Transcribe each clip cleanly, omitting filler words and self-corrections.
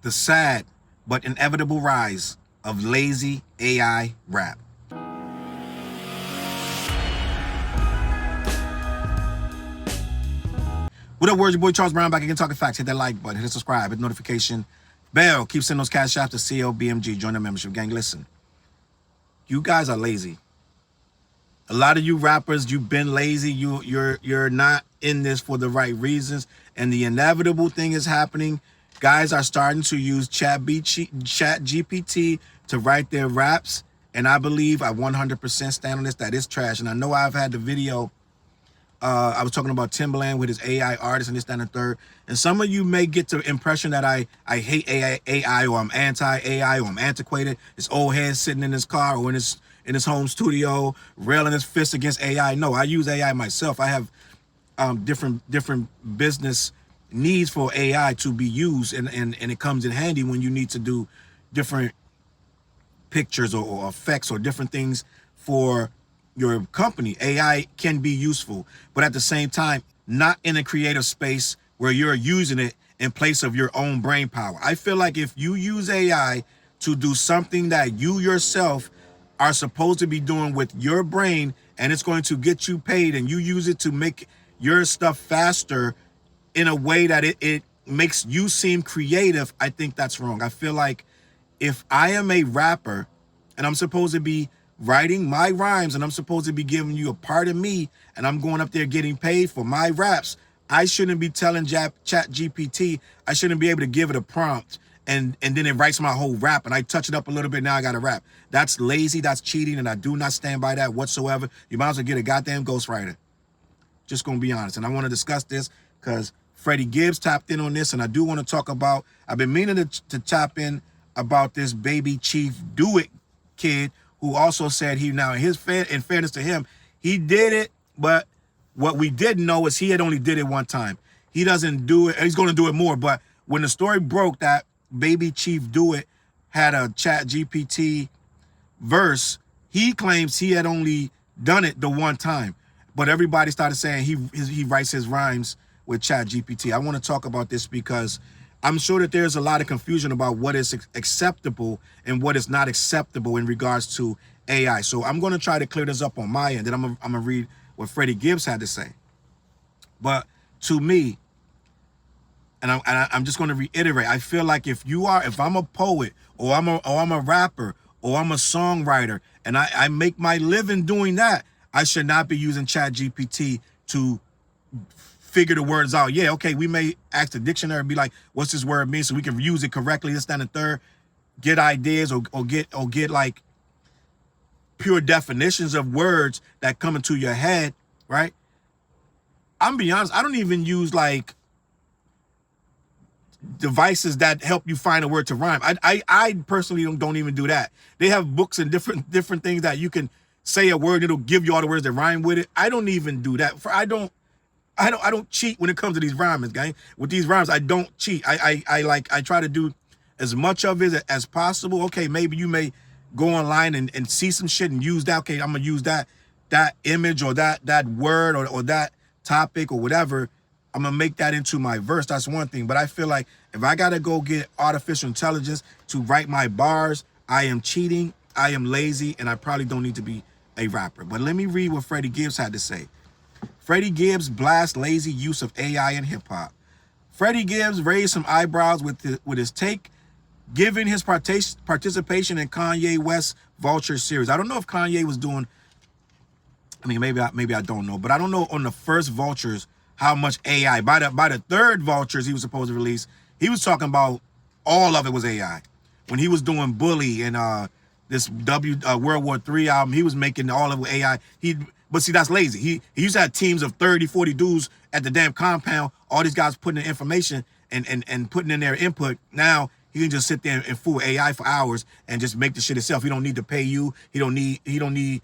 the sad but inevitable rise of lazy AI rap. What up, words? Your boy Charles Brown back again talking facts. Hit that like button, hit the subscribe, hit the notification bell. Keep sending those Cashapp to CLBMG. Join the membership gang. Listen, you guys are lazy. A lot of you rappers, you've been lazy. You're not in this for the right reasons, and the inevitable thing is happening. Guys are starting to use ChatGPT to write their raps, and I believe I 100% stand on this. That is trash, and I know I've had the video. I was talking about Timbaland with his AI artist and this, that, and the third. And some of you may get the impression that I hate AI or I'm anti-AI or I'm antiquated. This old head sitting in his car or in his home studio railing his fist against AI. No, I use AI myself. I have different business needs for AI to be used, and it comes in handy when you need to do different pictures or effects or different things for your company. AI can be useful, but at the same time, not in a creative space where you're using it in place of your own brain power. I feel like if you use AI to do something that you yourself are supposed to be doing with your brain, and it's going to get you paid, and you use it to make your stuff faster in a way that it makes you seem creative, I think that's wrong. I feel like if I am a rapper and I'm supposed to be writing my rhymes and I'm supposed to be giving you a part of me and I'm going up there getting paid for my raps, I shouldn't be telling ChatGPT, I shouldn't be able to give it a prompt and then it writes my whole rap and I touch it up a little bit, now I got a rap. That's lazy, that's cheating, and I do not stand by that whatsoever. You might as well get a goddamn ghostwriter. Just gonna be honest. And I want to discuss this because Freddie Gibbs tapped in on this, and I do want to talk about, I've been meaning to tap in about this baby Chief Do It kid who also said in fairness to him, he did it, but what we didn't know is he had only did it one time. He doesn't do it, he's going to do it more, but when the story broke that baby Chief Do It had a ChatGPT verse, he claims he had only done it the one time, but everybody started saying he writes his rhymes with ChatGPT. I want to talk about this because I'm sure that there's a lot of confusion about what is acceptable and what is not acceptable in regards to AI. So I'm going to try to clear this up on my end, and I'm going to read what Freddie Gibbs had to say. But to me, and I'm just going to reiterate, I feel like if I'm a poet or I'm a rapper or I'm a songwriter and I make my living doing that, I should not be using ChatGPT to figure the words out. Yeah, okay, we may ask the dictionary and be like, what's this word mean, so we can use it correctly, this, that, and the third, get ideas or get like pure definitions of words that come into your head, right? I'm being honest, I don't even use like devices that help you find a word to rhyme. I personally don't even do that. They have books and different things that you can say a word, it'll give you all the words that rhyme with it. I don't even do that. I don't cheat when it comes to these rhymes, gang. With these rhymes, I don't cheat. I try to do as much of it as possible. Okay, maybe you may go online and see some shit and use that. Okay, I'm gonna use that image or that word or that topic or whatever. I'm gonna make that into my verse. That's one thing. But I feel like if I gotta go get artificial intelligence to write my bars, I am cheating, I am lazy, and I probably don't need to be a rapper. But let me read what Freddie Gibbs had to say. Freddie Gibbs blasts lazy use of AI in hip-hop. Freddie Gibbs raised some eyebrows with his take, given his participation in Kanye West's Vulture series. I don't know if Kanye was doing, I mean, maybe I don't know, but I don't know on the first Vultures how much AI. By the third Vultures he was supposed to release, he was talking about all of it was AI. When he was doing Bully and this World War III album, he was making all of it AI. But see, that's lazy. He used to have teams of 30, 40 dudes at the damn compound, all these guys putting in information and putting in their input. Now he can just sit there and fool AI for hours and just make the shit himself. He don't need to pay you. He don't need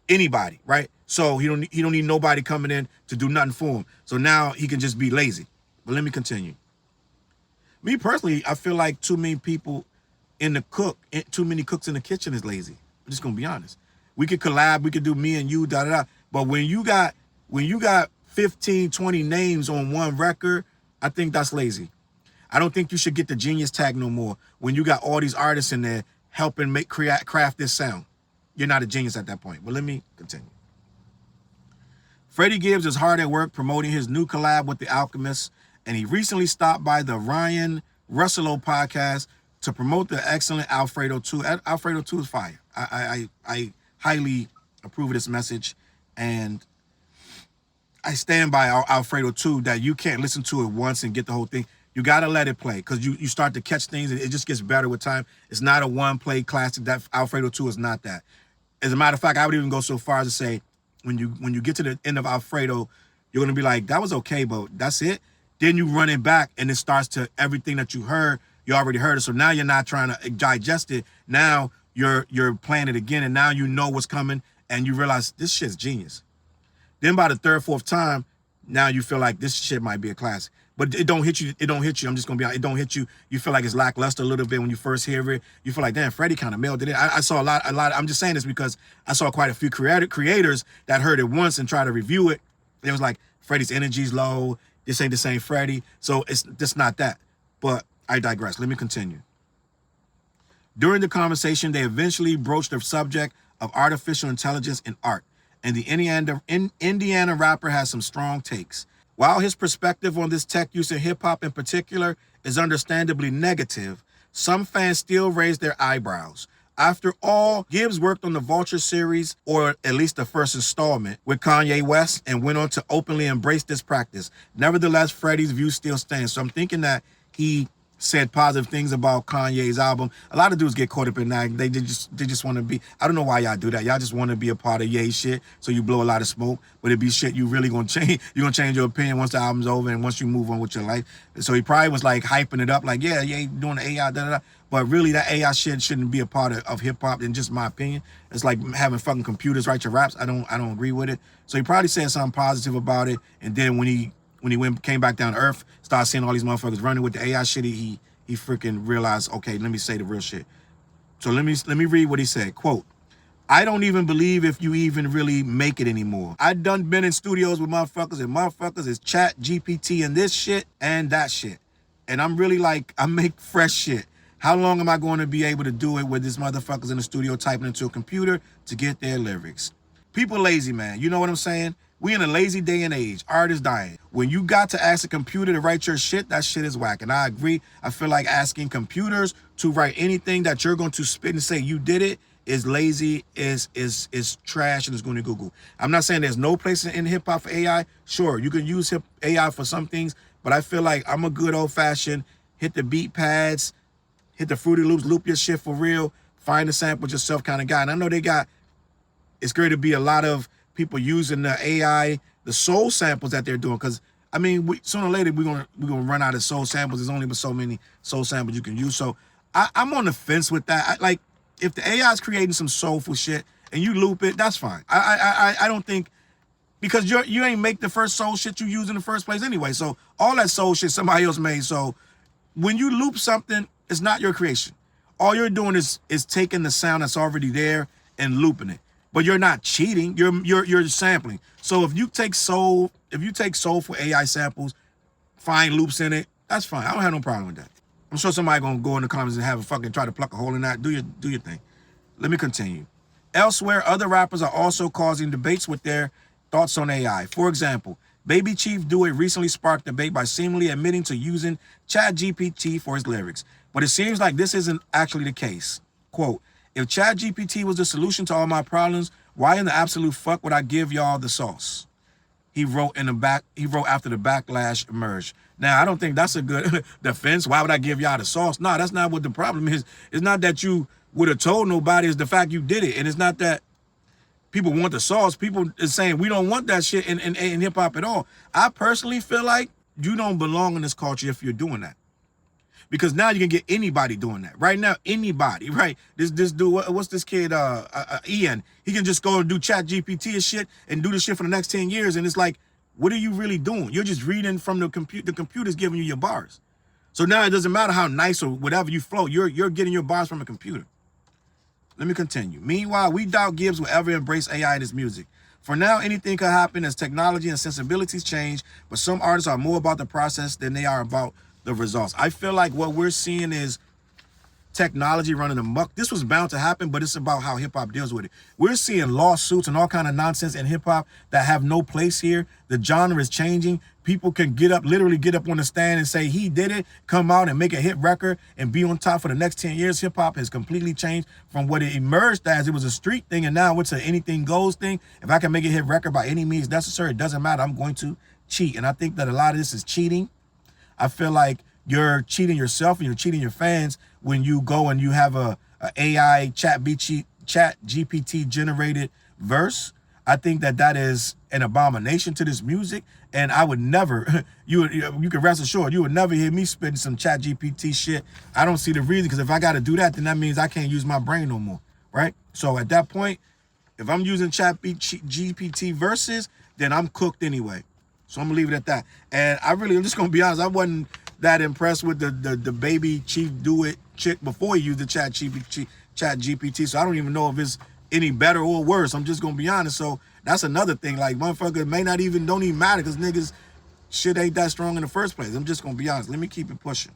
anybody, right? So he don't need nobody coming in to do nothing for him. So now he can just be lazy. But let me continue. Me personally, I feel like too many people too many cooks in the kitchen is lazy. I'm just gonna be honest. We could collab, we could do me and you, da. But when you got 15, 20 names on one record, I think that's lazy. I don't think you should get the genius tag no more when you got all these artists in there helping craft this sound. You're not a genius at that point. But let me continue. Freddie Gibbs is hard at work promoting his new collab with The Alchemist, and he recently stopped by the Ryan Russello podcast to promote the excellent Alfredo 2. Alfredo 2 is fire. I highly approve of this message, and I stand by Alfredo 2 that you can't listen to it once and get the whole thing. You got to let it play because you start to catch things, and it just gets better with time. It's not a one-play classic. That Alfredo 2 is not that. As a matter of fact, I would even go so far as to say, when you get to the end of Alfredo, you're going to be like, that was okay, but that's it. Then you run it back, and it starts to, everything that you heard, you already heard it. So now you're not trying to digest it. Now you're playing it again, and now you know what's coming, and you realize this shit's genius. Then by the third, fourth time, now you feel like this shit might be a classic. But it don't hit you. It don't hit you. I'm just going to be honest. It don't hit you. You feel like it's lackluster a little bit when you first hear it. You feel like, damn, Freddie kind of melted it. I saw a lot. I'm just saying this because I saw quite a few creators that heard it once and tried to review it. It was like, Freddie's energy's low. This ain't the same Freddie. So it's just not that. But I digress. Let me continue. During the conversation, they eventually broached the subject of artificial intelligence in art. And the Indiana rapper has some strong takes. While his perspective on this tech use in hip-hop in particular is understandably negative, some fans still raise their eyebrows. After all, Gibbs worked on the Vulture series, or at least the first installment, with Kanye West and went on to openly embrace this practice. Nevertheless, Freddie's view still stands. So I'm thinking that he said positive things about Kanye's album. A lot of dudes get caught up in that. They just want to be, I don't know why y'all do that. Y'all just want to be a part of Ye shit, so you blow a lot of smoke, but it be shit you really gonna change. You're gonna change your opinion once the album's over and once you move on with your life. So he probably was like hyping it up like, yeah, doing the AI, da da da. But really that AI shit shouldn't be a part of hip hop, in just my opinion. It's like having fucking computers write your raps. I don't agree with it. So he probably said something positive about it, and then when he came back down to earth, started seeing all these motherfuckers running with the AI shit, he freaking realized, okay, let me say the real shit. So let me read what he said. Quote, I don't even believe if you even really make it anymore. I done been in studios with motherfuckers, and motherfuckers is ChatGPT and this shit and that shit. And I'm really like, I make fresh shit. How long am I going to be able to do it with these motherfuckers in the studio typing into a computer to get their lyrics? People lazy, man. You know what I'm saying? We in a lazy day and age. Art is dying. When you got to ask a computer to write your shit, that shit is whack. And I agree. I feel like asking computers to write anything that you're going to spit and say you did it is lazy, is trash, and is going to Google. I'm not saying there's no place in hip hop for AI. Sure, you can use AI for some things, but I feel like I'm a good old fashioned hit the beat pads, hit the Fruity Loops, loop your shit for real, find the samples yourself kind of guy. And I know it's going to be a lot of people using the AI, the soul samples that they're doing, because I mean, sooner or later we're gonna run out of soul samples. There's only but so many soul samples you can use. So I'm on the fence with that. Like, if the AI is creating some soulful shit and you loop it, that's fine. I don't think, because you ain't make the first soul shit you use in the first place anyway. So all that soul shit somebody else made. So when you loop something, it's not your creation. All you're doing is taking the sound that's already there and looping it. But you're not cheating. You're sampling. So if you take soulful AI samples, find loops in it, that's fine. I don't have no problem with that. I'm sure somebody gonna go in the comments and have a fucking try to pluck a hole in that. Do your thing. Let me continue. Elsewhere, other rappers are also causing debates with their thoughts on AI. For example, Baby Chief Do It recently sparked debate by seemingly admitting to using ChatGPT for his lyrics. But it seems like this isn't actually the case. Quote, if ChatGPT was the solution to all my problems, why in the absolute fuck would I give y'all the sauce? He wrote after the backlash emerged. Now, I don't think that's a good defense. Why would I give y'all the sauce? No, that's not what the problem is. It's not that you would have told nobody. It's the fact you did it. And it's not that people want the sauce. People is saying we don't want that shit in hip hop at all. I personally feel like you don't belong in this culture if you're doing that. Because now you can get anybody doing that. Right now, anybody, right? This dude, what's this kid, Ian? He can just go and do ChatGPT and shit and do this shit for the next 10 years. And it's like, what are you really doing? You're just reading from the computer. The computer's giving you your bars. So now it doesn't matter how nice or whatever you flow. You're getting your bars from a computer. Let me continue. Meanwhile, we doubt Gibbs will ever embrace AI in his music. For now, anything could happen as technology and sensibilities change, but some artists are more about the process than they are about the results. I feel like what we're seeing is technology running amok. This was bound to happen, but it's about how hip hop deals with it. We're seeing lawsuits and all kind of nonsense in hip hop that have no place here. The genre is changing. People can literally get up on the stand and say he did it, come out and make a hit record and be on top for the next 10 years. Hip hop has completely changed from what it emerged as. It was a street thing, and now it's an anything goes thing. If I can make a hit record by any means necessary, it doesn't matter. I'm going to cheat. And I think that a lot of this is cheating. I feel like you're cheating yourself and you're cheating your fans when you go and you have a AI ChatGPT generated verse. I think that is an abomination to this music, and I would never, you can rest assured, you would never hear me spitting some ChatGPT shit. I don't see the reason, because if I got to do that, then that means I can't use my brain no more, right? So at that point, if I'm using ChatGPT verses, then I'm cooked anyway. So I'm gonna leave it at that. And I'm just gonna be honest, I wasn't that impressed with the baby Chief Do It chick before he used the ChatGPT. So I don't even know if it's any better or worse. I'm just gonna be honest. So that's another thing. Like, motherfucker don't even matter, because niggas shit ain't that strong in the first place. I'm just gonna be honest. Let me keep it pushing.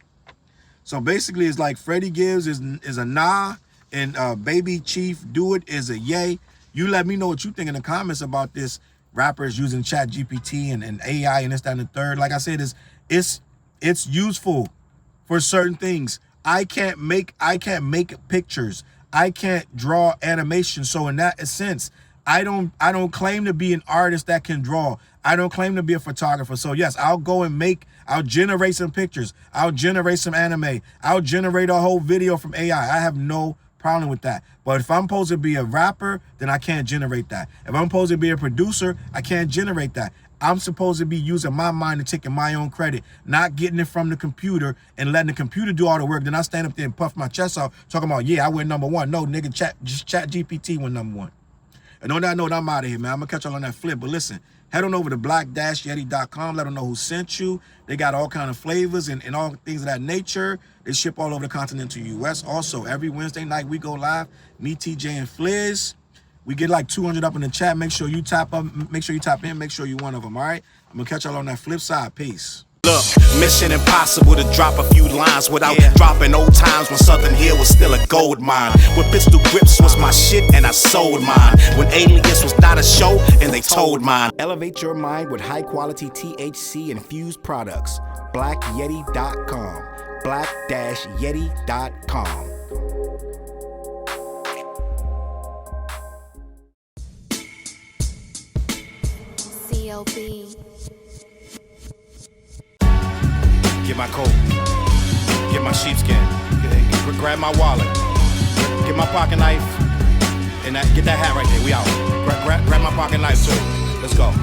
So basically, it's like Freddie Gibbs is a nah, and baby Chief Do It is a yay. You let me know what you think in the comments about this. Rappers using ChatGPT and AI and this, that, and the third. Like I said, it's useful for certain things. I can't make pictures. I can't draw animation. So in that sense, I don't claim to be an artist that can draw. I don't claim to be a photographer. So yes, I'll generate some pictures. I'll generate some anime. I'll generate a whole video from AI. I have no problem with that. But if I'm supposed to be a rapper, then I can't generate that. If I'm supposed to be a producer, I can't generate that. I'm supposed to be using my mind and taking my own credit, not getting it from the computer and letting the computer do all the work. Then I stand up there and puff my chest out talking about, yeah, I went #1. No, nigga, ChatGPT went #1. And on that note, I'm out of here, man. I'm gonna catch y'all on that flip. But listen, head on over to black-yeti.com. Let them know who sent you. They got all kind of flavors and all things of that nature. They ship all over the continental U.S. Also, every Wednesday night we go live. Me, TJ, and Fliz. We get like 200 up in the chat. Make sure you tap up. Make sure you tap in. Make sure you're one of them. All right. I'm gonna catch y'all on that flip side. Peace. Look, mission impossible to drop a few lines without dropping old times when Southern Hill was still a gold mine. When pistol grips was my shit and I sold mine. When Alias was not a show and they told mine. Elevate your mind with high quality THC infused products. BlackYeti.com. Black-Yeti.com. CLB. Get my coat, get my sheepskin, grab my wallet, get my pocket knife, and get that hat right there. We out. Grab my pocket knife too. Let's go.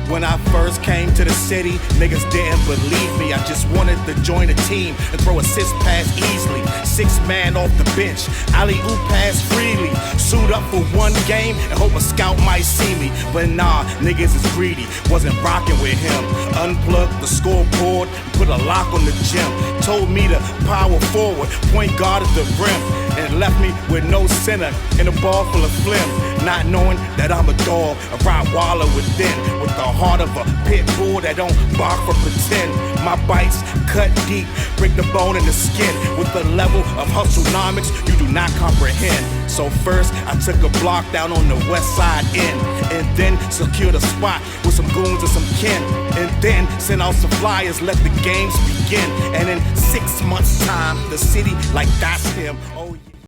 When I first came to the city, niggas didn't believe me. I just wanted to join a team and throw assist pass easily. 6 man off the bench, alley-oop pass freely. Suit up for one game and hope a scout might see me. But nah, niggas is greedy, wasn't rocking with him. Unplugged the scoreboard, put a lock on the gym. Told me to power forward, point guard at the rim. And left me with no center and a ball full of phlegm. Not knowing that I'm a dog, a Rottweiler within. With the heart of a pit bull that don't bark for pretend. My bites cut deep, break the bone and the skin. With the level of hustlenomics you do not comprehend. So first I took a block down on the west side end. And then secured a spot with some goons and some kin. And then sent out some flyers, let the games begin. And in 6 months time, the city like that's him. Oh yeah.